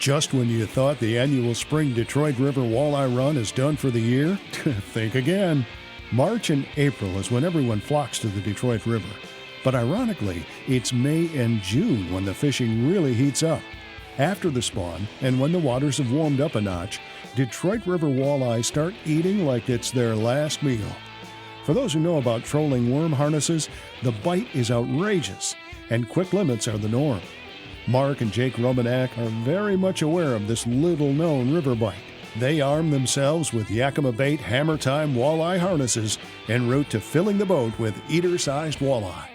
Just when you thought the annual spring Detroit River Walleye Run is done for the year, think again. March and April is when everyone flocks to the Detroit River. But ironically, it's May and June when the fishing really heats up. After the spawn, and when the waters have warmed up a notch, Detroit River walleye start eating like it's their last meal. For those who know about trolling worm harnesses, the bite is outrageous, and quick limits are the norm. Mark and Jake Romanack are very much aware of this little-known river bite. They arm themselves with Yakima bait HammerTime walleye harnesses en route to filling the boat with eater-sized walleye.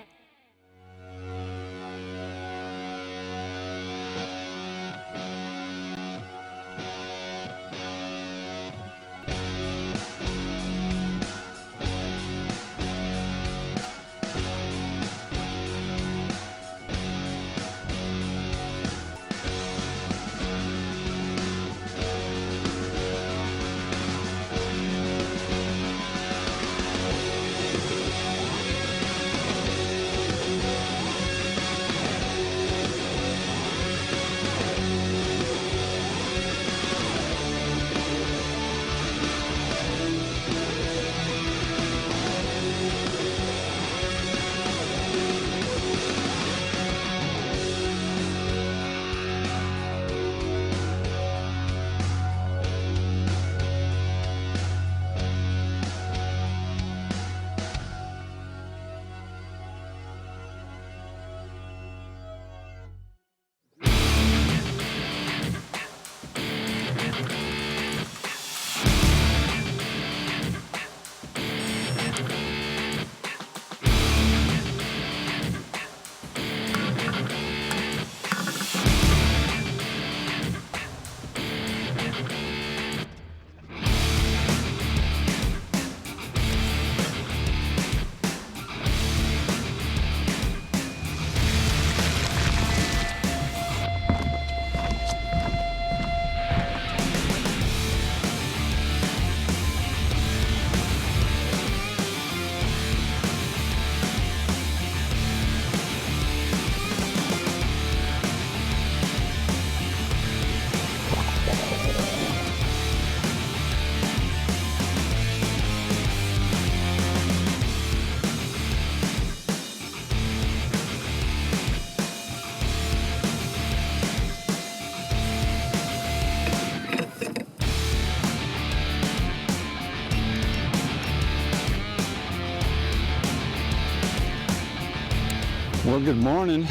Well, good morning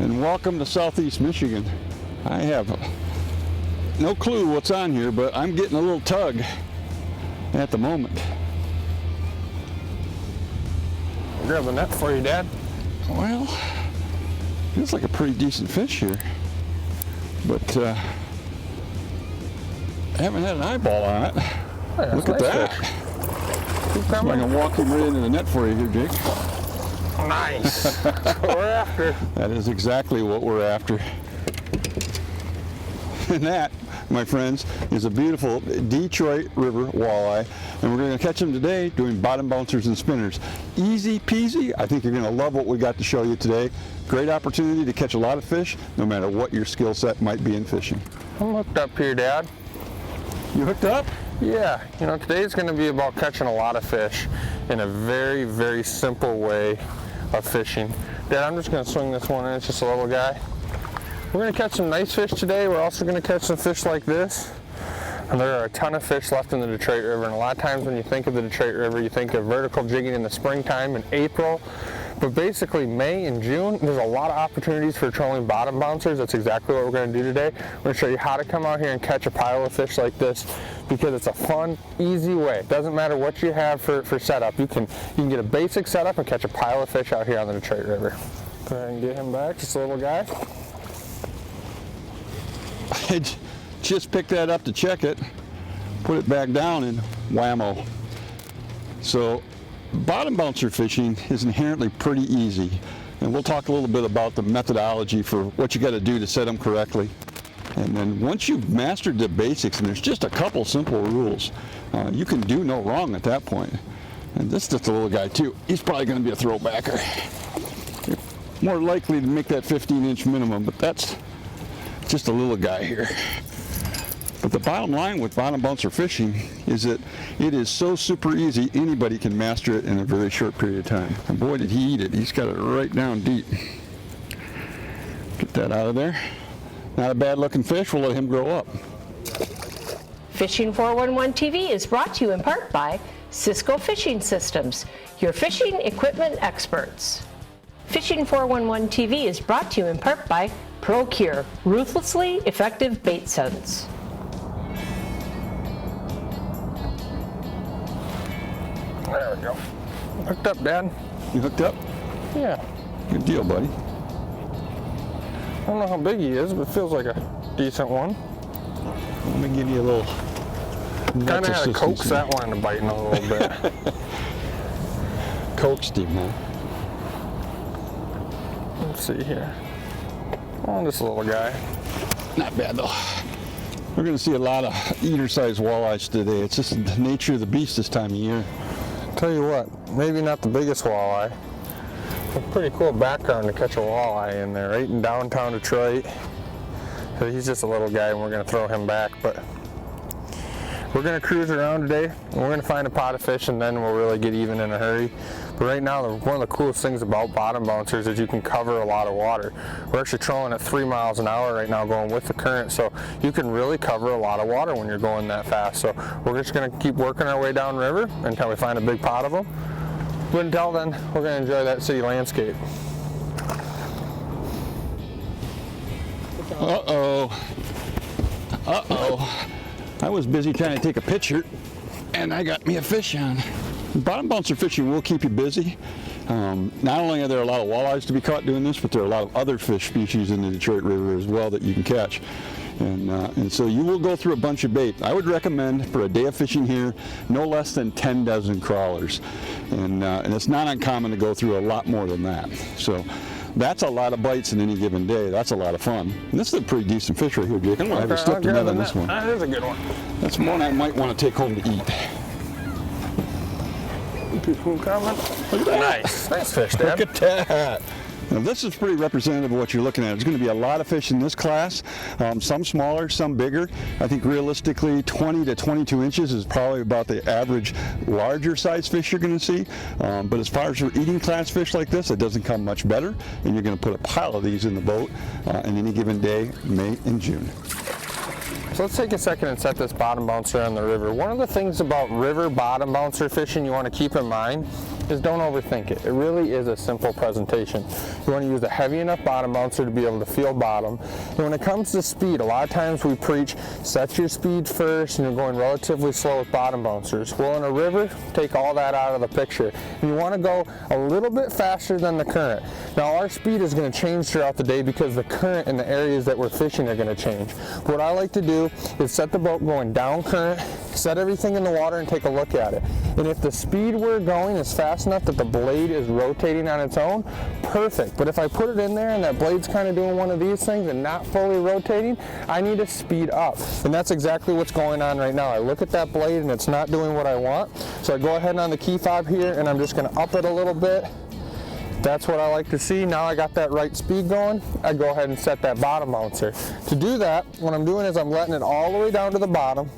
and welcome to Southeast Michigan. I have no clue what's on here, but I'm getting a little tug at the moment. I'll grab the net for you, Dad. Well, feels like a pretty decent fish here, but I haven't had an eyeball on it. Hey, look at that. Keep I'm coming. going to walk him right into the net for you here, Jake. Nice. That's what we're after. That is exactly what we're after. And that, my friends, is a beautiful Detroit River walleye. And we're going to catch them today doing bottom bouncers and spinners. Easy peasy. I think you're going to love what we got to show you today. Great opportunity to catch a lot of fish, no matter what your skill set might be in fishing. I'm hooked up here, Dad. You hooked up? Yeah. You know, today's going to be about catching a lot of fish in a very, very simple way of fishing. Dad, I'm just going to swing this one in. It's just a little guy. We're going to catch some nice fish today. We're also going to catch some fish like this. And there are a ton of fish left in the Detroit River. And a lot of times when you think of the Detroit River, you think of vertical jigging in the springtime in April. But basically May and June, there's a lot of opportunities for trolling bottom bouncers. That's exactly what we're going to do today. We're going to show you how to come out here and catch a pile of fish like this, because it's a fun, easy way. It doesn't matter what you have for setup. You can get a basic setup and catch a pile of fish out here on the Detroit River. Go ahead and get him back, just a little guy. I just picked that up to check it, put it back down, and whammo. So bottom bouncer fishing is inherently pretty easy, and we'll talk a little bit about the methodology for what you got to do to set them correctly. And then once you've mastered the basics, and there's just a couple simple rules, you can do no wrong at that point. And this is just a little guy too. He's probably going to be a throwbacker. You're more likely to make that 15-inch minimum, but that's just a little guy here. But the bottom line with bottom bouncer fishing is that it is so super easy, anybody can master it in a very short period of time. And boy, did he eat it. He's got it right down deep. Get that out of there. Not a bad looking fish. We'll let him grow up. Fishing 411 TV is brought to you in part by Cisco Fishing Systems, your fishing equipment experts. Fishing 411 TV is brought to you in part by ProCure, ruthlessly effective bait scents. There we go. Hooked up, Dad. You hooked up? Yeah. Good deal, buddy. I don't know how big he is, but it feels like a decent one. Let me give you a little. Kind of had to coax that one into biting a little bit. Coaxed him, huh? Let's see here. Oh, this little guy. Not bad though. We're going to see a lot of eater-sized walleyes today. It's just the nature of the beast this time of year. Tell you what, maybe not the biggest walleye. A pretty cool background to catch a walleye in there, right in downtown Detroit. So he's just a little guy, and we're going to throw him back. But we're going to cruise around today, and we're going to find a pot of fish, and then we'll really get even in a hurry. But right now, one of the coolest things about bottom bouncers is you can cover a lot of water. We're actually trolling at 3 miles an hour right now going with the current, so you can really cover a lot of water when you're going that fast. So we're just going to keep working our way downriver until we find a big pot of them. But until then, we're going to enjoy that city landscape. Uh-oh. Uh-oh. I was busy trying to take a picture, and I got me a fish on. Bottom bouncer fishing will keep you busy. Not only are there a lot of walleyes to be caught doing this, but there are a lot of other fish species in the Detroit River as well that you can catch. And so you will go through a bunch of bait. I would recommend for a day of fishing here, no less than 10 dozen crawlers. And it's not uncommon to go through a lot more than that. So that's a lot of bites in any given day. That's a lot of fun. And this is a pretty decent fish right here, Jake. I'm going to have you slip the net on this one. That is a good one. That's one I might want to take home to eat. Nice. Nice fish, Dad. Look at that. Now this is pretty representative of what you're looking at. There's going to be a lot of fish in this class, some smaller, some bigger. I think realistically 20 to 22 inches is probably about the average larger size fish you're going to see. But as far as your eating class fish like this, it doesn't come much better. And you're going to put a pile of these in the boat in any given day, May and June. So let's take a second and set this bottom bouncer on the river. One of the things about river bottom bouncer fishing you want to keep in mind is don't overthink it. It really is a simple presentation. You want to use a heavy enough bottom bouncer to be able to feel bottom. And when it comes to speed, a lot of times we preach set your speed first and you're going relatively slow with bottom bouncers. Well, in a river, take all that out of the picture. And you want to go a little bit faster than the current. Now our speed is going to change throughout the day because the current in the areas that we're fishing are going to change. What I like to do is set the boat going down current, set everything in the water and take a look at it. And if the speed we're going is fast enough that the blade is rotating on its own, perfect. But if I put it in there and that blade's kind of doing one of these things and not fully rotating, I need to speed up. And that's exactly what's going on right now. I look at that blade and it's not doing what I want. So I go ahead and on the key fob here and I'm just going to up it a little bit. That's what I like to see. Now I got that right speed going, I go ahead and set that bottom bouncer. To do that, what I'm doing is I'm letting it all the way down to the bottom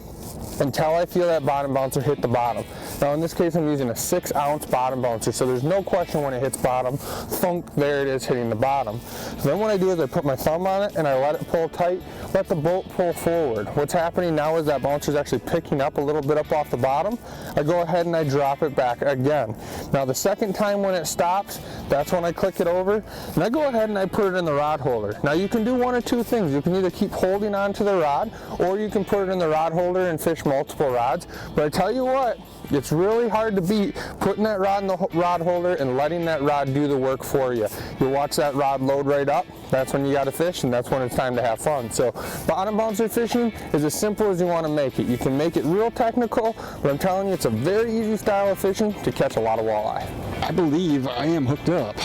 until I feel that bottom bouncer hit the bottom. Now in this case I'm using a 6-ounce bottom bouncer, so there's no question when it hits bottom, thunk, there it is hitting the bottom. So then what I do is I put my thumb on it and I let it pull tight, let the boat pull forward. What's happening now is that bouncer is actually picking up a little bit up off the bottom. I go ahead and I drop it back again. Now the second time when it stops, that's when I click it over and I go ahead and I put it in the rod holder. Now you can do one or two things. You can either keep holding on to the rod or you can put it in the rod holder and fish multiple rods. But I tell you what, it's really hard to beat putting that rod in the rod holder and letting that rod do the work for you. You'll watch that rod load right up. That's when you got to fish and that's when it's time to have fun. So bottom bouncer fishing is as simple as you want to make it. You can make it real technical, but I'm telling you it's a very easy style of fishing to catch a lot of walleye. I believe I am hooked up.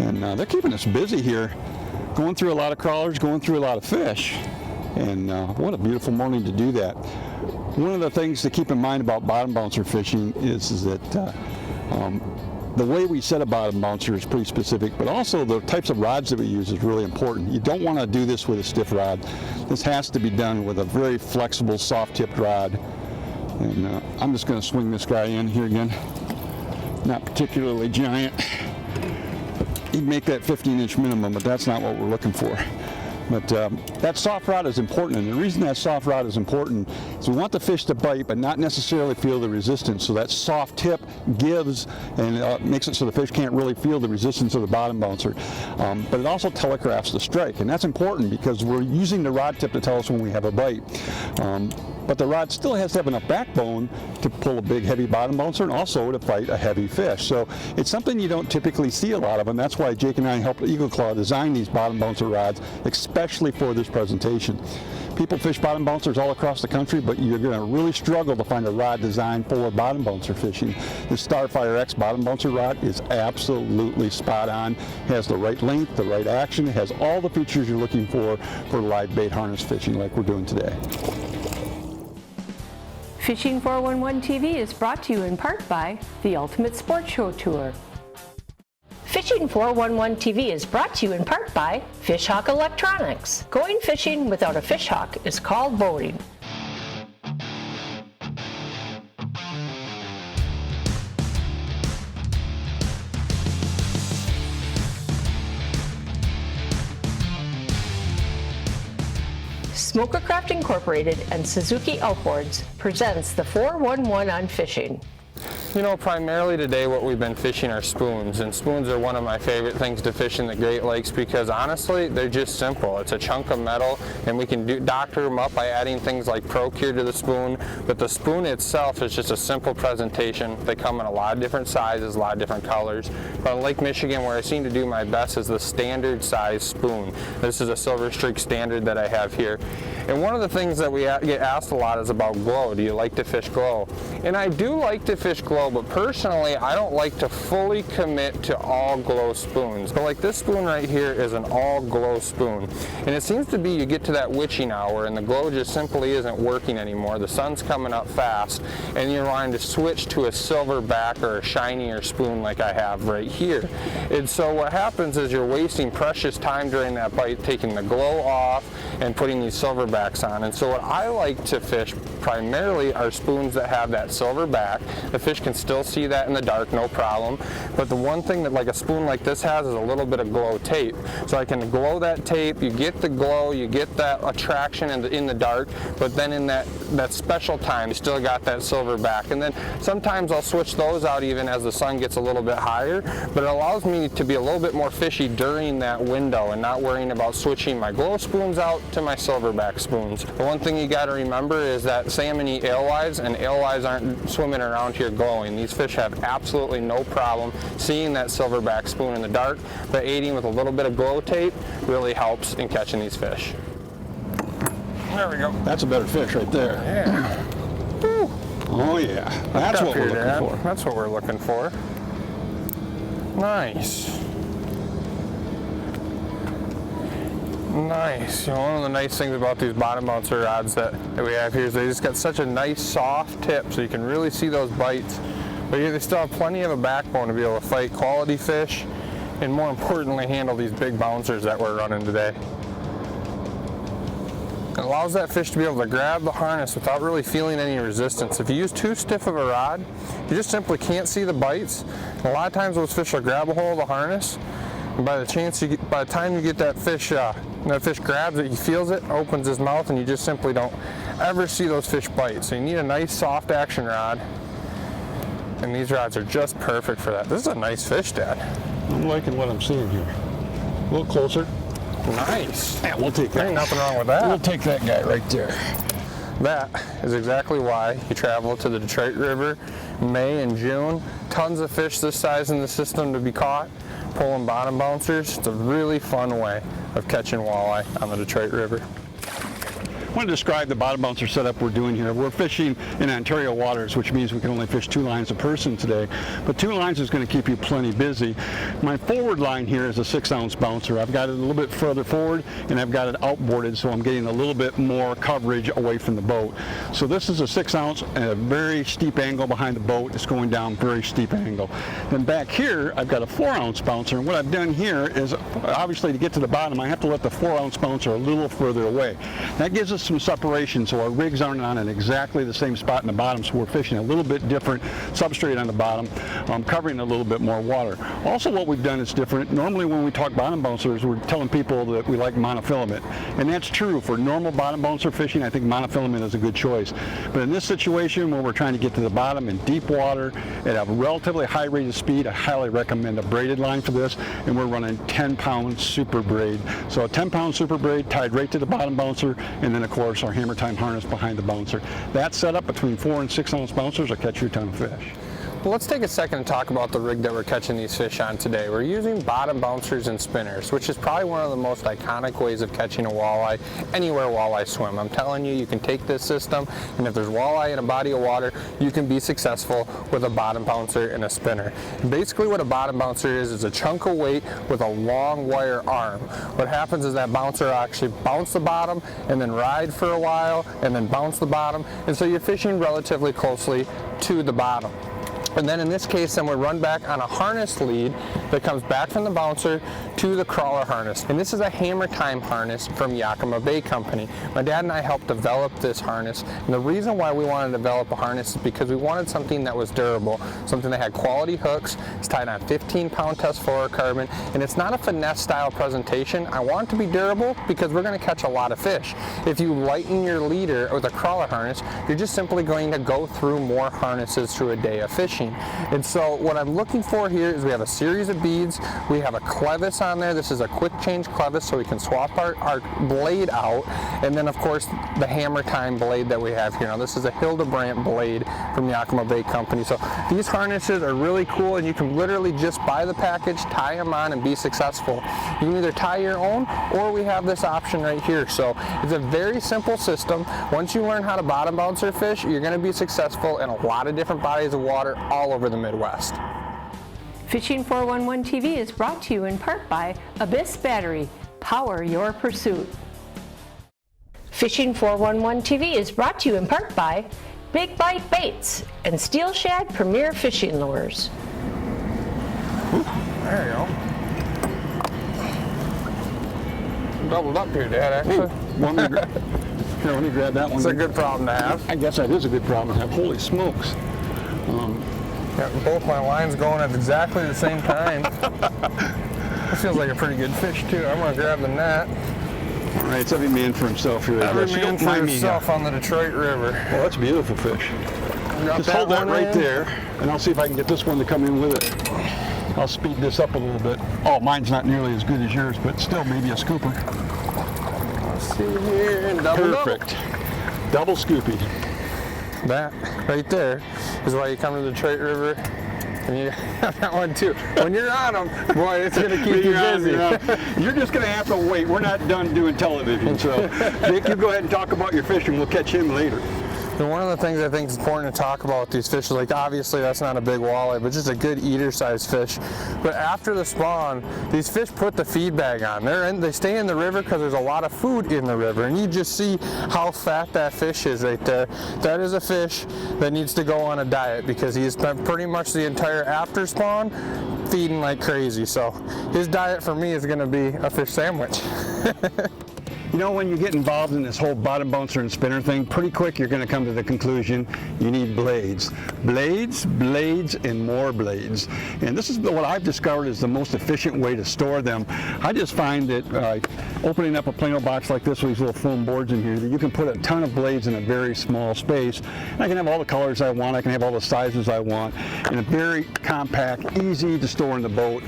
And they're keeping us busy here. Going through a lot of crawlers, going through a lot of fish. And what a beautiful morning to do that. One of the things to keep in mind about bottom bouncer fishing is that the way we set a bottom bouncer is pretty specific, but also the types of rods that we use is really important. You don't want to do this with a stiff rod. This has to be done with a very flexible, soft-tipped rod. And I'm just going to swing this guy in here again. Not particularly giant. You'd make that 15-inch minimum, but that's not what we're looking for. But that soft rod is important, and the reason that soft rod is important is we want the fish to bite but not necessarily feel the resistance. So that soft tip gives and makes it so the fish can't really feel the resistance of the bottom bouncer. But it also telegraphs the strike, and that's important because we're using the rod tip to tell us when we have a bite. But the rod still has to have enough backbone to pull a big heavy bottom bouncer and also to fight a heavy fish. So it's something you don't typically see a lot of, and that's why Jake and I helped Eagle Claw design these bottom bouncer rods, especially for this presentation. People fish bottom bouncers all across the country, but you're going to really struggle to find a rod designed for bottom bouncer fishing. The Starfire X bottom bouncer rod is absolutely spot on. Has the right length, the right action, it has all the features you're looking for live bait harness fishing like we're doing today. Fishing 411 TV is brought to you in part by the Ultimate Sports Show Tour. Fishing 411 TV is brought to you in part by Fishhawk Electronics. Going fishing without a fishhawk is called boating. Smokercraft Incorporated and Suzuki Outboards presents the 411 on fishing. You know, primarily today what we've been fishing are spoons, and spoons are one of my favorite things to fish in the Great Lakes because honestly, they're just simple. It's a chunk of metal, and we can doctor them up by adding things like Procure to the spoon, but the spoon itself is just a simple presentation. They come in a lot of different sizes, a lot of different colors. But on Lake Michigan, where I seem to do my best is the standard size spoon. This is a Silver Streak standard that I have here. And one of the things that we get asked a lot is about glow. Do you like to fish glow? And I do like to fish glow, but personally I don't like to fully commit to all glow spoons. But like this spoon right here is an all glow spoon. And it seems to be you get to that witching hour and the glow just simply isn't working anymore. The sun's coming up fast and you're wanting to switch to a silver back or a shinier spoon like I have right here. And so what happens is you're wasting precious time during that bite taking the glow off and putting these silver backs on. And so what I like to fish primarily are spoons that have that silver back. The fish can still see that in the dark, no problem. But the one thing that like a spoon like this has is a little bit of glow tape. So I can glow that tape, you get the glow, you get that attraction in the dark, but then in that special time, you still got that silver back. And then sometimes I'll switch those out even as the sun gets a little bit higher, but it allows me to be a little bit more fishy during that window and not worrying about switching my glow spoons out to my silverback spoons. The one thing you got to remember is that salmon eat alewives, and alewives aren't swimming around here glowing. These fish have absolutely no problem seeing that silverback spoon in the dark, but aiding with a little bit of glow tape really helps in catching these fish. There we go. That's a better fish right there. Yeah. Oh yeah, that's what we're looking for. That's what we're looking for. Nice. Nice. You know, one of the nice things about these bottom bouncer rods that we have here is they just got such a nice soft tip so you can really see those bites. But they still have plenty of a backbone to be able to fight quality fish and more importantly handle these big bouncers that we're running today. It allows that fish to be able to grab the harness without really feeling any resistance. If you use too stiff of a rod, you just simply can't see the bites. And a lot of times those fish will grab a hold of the harness, and by the time you get that fish grabs it, he feels it, opens his mouth, and you just simply don't ever see those fish bite. So you need a nice soft action rod, and these rods are just perfect for that. This is a nice fish, Dad. I'm liking what I'm seeing here. A little closer. Nice. Yeah, we'll take that. Ain't nothing wrong with that. We'll take that guy right there. That is exactly why you travel to the Detroit River May and June. Tons of fish this size in the system to be caught, pulling bottom bouncers. It's a really fun way of catching walleye on the Detroit River. I want to describe the bottom bouncer setup we're doing here. We're fishing in Ontario waters, which means we can only fish 2 lines a person today, but 2 lines is going to keep you plenty busy. My forward line here is a 6-ounce bouncer. I've got it a little bit further forward, and I've got it outboarded, so I'm getting a little bit more coverage away from the boat. So this is a 6-ounce at a very steep angle behind the boat. It's going down very steep angle. Then back here, I've got a 4-ounce bouncer, and what I've done here is, obviously to get to the bottom, I have to let the 4-ounce bouncer a little further away. That gives us some separation, so our rigs aren't on at exactly the same spot in the bottom, so we're fishing a little bit different substrate on the bottom, covering a little bit more water. Also, what we've done is different. Normally when we talk bottom bouncers, we're telling people that we like monofilament, and that's true. For normal bottom bouncer fishing, I think monofilament is a good choice. But in this situation where we're trying to get to the bottom in deep water at a relatively high rate of speed, I highly recommend a braided line for this, and we're running 10-pound super braid. So a 10-pound super braid tied right to the bottom bouncer, and then of course our HammerTime harness behind the bouncer. That setup between 4 and 6-ounce bouncers will catch you a ton of fish. Well, let's take a second and talk about the rig that we're catching these fish on today. We're using bottom bouncers and spinners, which is probably one of the most iconic ways of catching a walleye anywhere walleye swim. I'm telling you, you can take this system, and if there's walleye in a body of water, you can be successful with a bottom bouncer and a spinner. And basically what a bottom bouncer is a chunk of weight with a long wire arm. What happens is that bouncer will actually bounce the bottom and then ride for a while and then bounce the bottom, and so you're fishing relatively closely to the bottom. And then in this case, then we run back on a harness lead that comes back from the bouncer to the crawler harness. And this is a HammerTime harness from Yakima Bay Company. My dad and I helped develop this harness. And the reason why we wanted to develop a harness is because we wanted something that was durable, something that had quality hooks. It's tied on 15-pound test fluorocarbon, and it's not a finesse style presentation. I want it to be durable because we're going to catch a lot of fish. If you lighten your leader with a crawler harness, you're just simply going to go through more harnesses through a day of fishing. And so what I'm looking for here is we have a series of beads. We have a clevis on there. This is a quick change clevis, so we can swap our blade out. And then of course the HammerTime blade that we have here. Now this is a Hildebrandt blade from Yakima Bay Company. So these harnesses are really cool, and you can literally just buy the package, tie them on, and be successful. You can either tie your own, or we have this option right here. So it's a very simple system. Once you learn how to bottom bouncer fish, you're going to be successful in a lot of different bodies of water all over the Midwest. Fishing 411 TV is brought to you in part by Abyss Battery. Power your pursuit. Fishing 411 TV is brought to you in part by Big Bite Baits and Steel Shad Premier Fishing Lures. Ooh, there you go. Doubled up here, Dad, actually. Here, let me grab that one. It's a good problem to have. I guess that is a good problem to have. Holy smokes. Got both my lines going at exactly the same time. This feels like a pretty good fish too. I'm gonna grab the net. All right, it's every man for himself here. Every man for himself on the Detroit River. Well, that's a beautiful fish. Just hold that right there, and I'll see if I can get this one to come in with it. I'll speed this up a little bit. Oh, mine's not nearly as good as yours, but still maybe a scooper. Let's see here, and double. Perfect. Double scoopy. That right there is why you come to the Detroit River, and you have that one too. When you're on them, boy, it's going to keep you busy. You're just going to have to wait. We're not done doing television. So, Jake, you go ahead and talk about your fishing. We'll catch him later. And one of the things I think is important to talk about with these fish is, like, obviously that's not a big walleye, but just a good eater-sized fish. But after the spawn, these fish put the feed bag on. They stay in the river because there's a lot of food in the river, and you just see how fat that fish is right there. That is a fish that needs to go on a diet because he has spent pretty much the entire after spawn feeding like crazy. So his diet for me is going to be a fish sandwich. You know, when you get involved in this whole bottom bouncer and spinner thing, pretty quick you're going to come to the conclusion you need blades. Blades, blades, and more blades. And this is what I've discovered is the most efficient way to store them. I just find that opening up a Plano box like this with these little foam boards in here, that you can put a ton of blades in a very small space. And I can have all the colors I want, I can have all the sizes I want, in a very compact, easy to store in the boat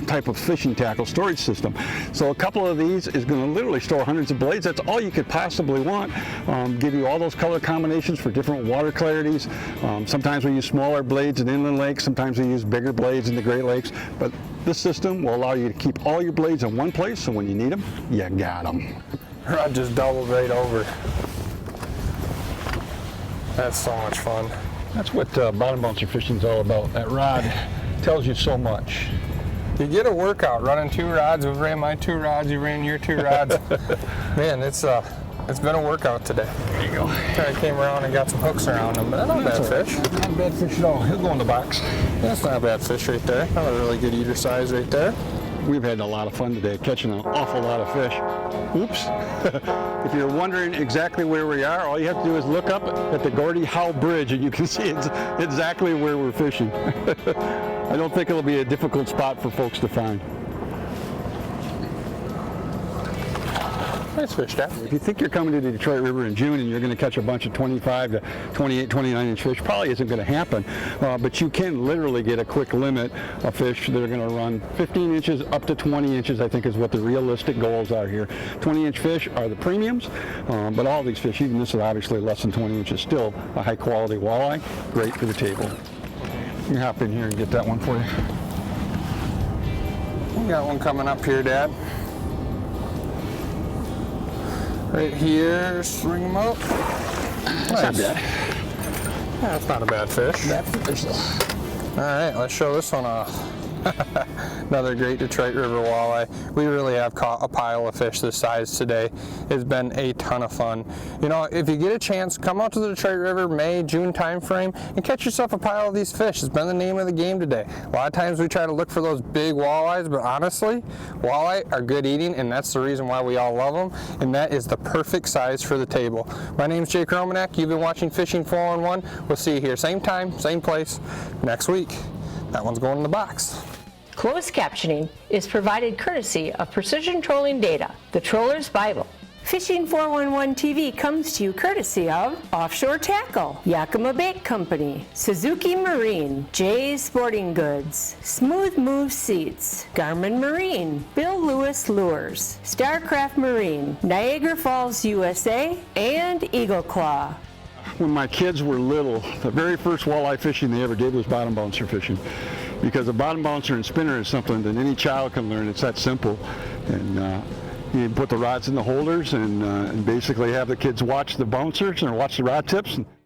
type of fishing tackle storage system. So a couple of these is going to literally store hundreds of blades. That's all you could possibly want. Give you all those color combinations for different water clarities. Sometimes we use smaller blades in inland lakes, sometimes we use bigger blades in the Great Lakes, but this system will allow you to keep all your blades in one place, so when you need them, you got them. Rod just doubled right over. That's so much fun. That's what bottom bouncer fishing is all about. That rod tells you so much. You get a workout running 2 rods. We ran my 2 rods. You ran your 2 rods. Man, it's been a workout today. There you go. I came around and got some hooks around him, but that's not a bad fish. Not a bad fish at all. He'll go in the box. That's not a bad fish right there. Not a really good eater size right there. We've had a lot of fun today, catching an awful lot of fish. Oops. If you're wondering exactly where we are, all you have to do is look up at the Gordie Howe Bridge and you can see exactly where we're fishing. I don't think it'll be a difficult spot for folks to find. Nice fish, Dad. If you think you're coming to the Detroit River in June and you're going to catch a bunch of 25 to 28, 29 inch fish, probably isn't going to happen. But you can literally get a quick limit of fish that are going to run 15 inches up to 20 inches, I think is what the realistic goals are here. 20 inch fish are the premiums, but all these fish, even this is obviously less than 20 inches, still a high quality walleye, great for the table. Let me hop in here and get that one for you. We got one coming up here, Dad. Right here, string them up. That's not bad. Yeah, that's not a bad fish. Bad fish though. All right, let's show this one off. Another great Detroit River walleye. We really have caught a pile of fish this size today. It's been a ton of fun. You know, if you get a chance, come out to the Detroit River May, June time frame and catch yourself a pile of these fish. It's been the name of the game today. A lot of times we try to look for those big walleyes, but honestly, walleye are good eating, and that's the reason why we all love them, and that is the perfect size for the table. My name's Jake Romanack. You've been watching Fishing 411. We'll see you here same time, same place next week. That one's going in the box. Closed captioning is provided courtesy of Precision Trolling Data, the Troller's Bible. Fishing 411 TV comes to you courtesy of Offshore Tackle, Yakima Bait Company, Suzuki Marine, Jay's Sporting Goods, Smooth Move Seats, Garmin Marine, Bill Lewis Lures, Starcraft Marine, Niagara Falls, USA, and Eagle Claw. When my kids were little, the very first walleye fishing they ever did was bottom bouncer fishing. Because a bottom bouncer and spinner is something that any child can learn. It's that simple. And you put the rods in the holders and basically have the kids watch the bouncers and watch the rod tips.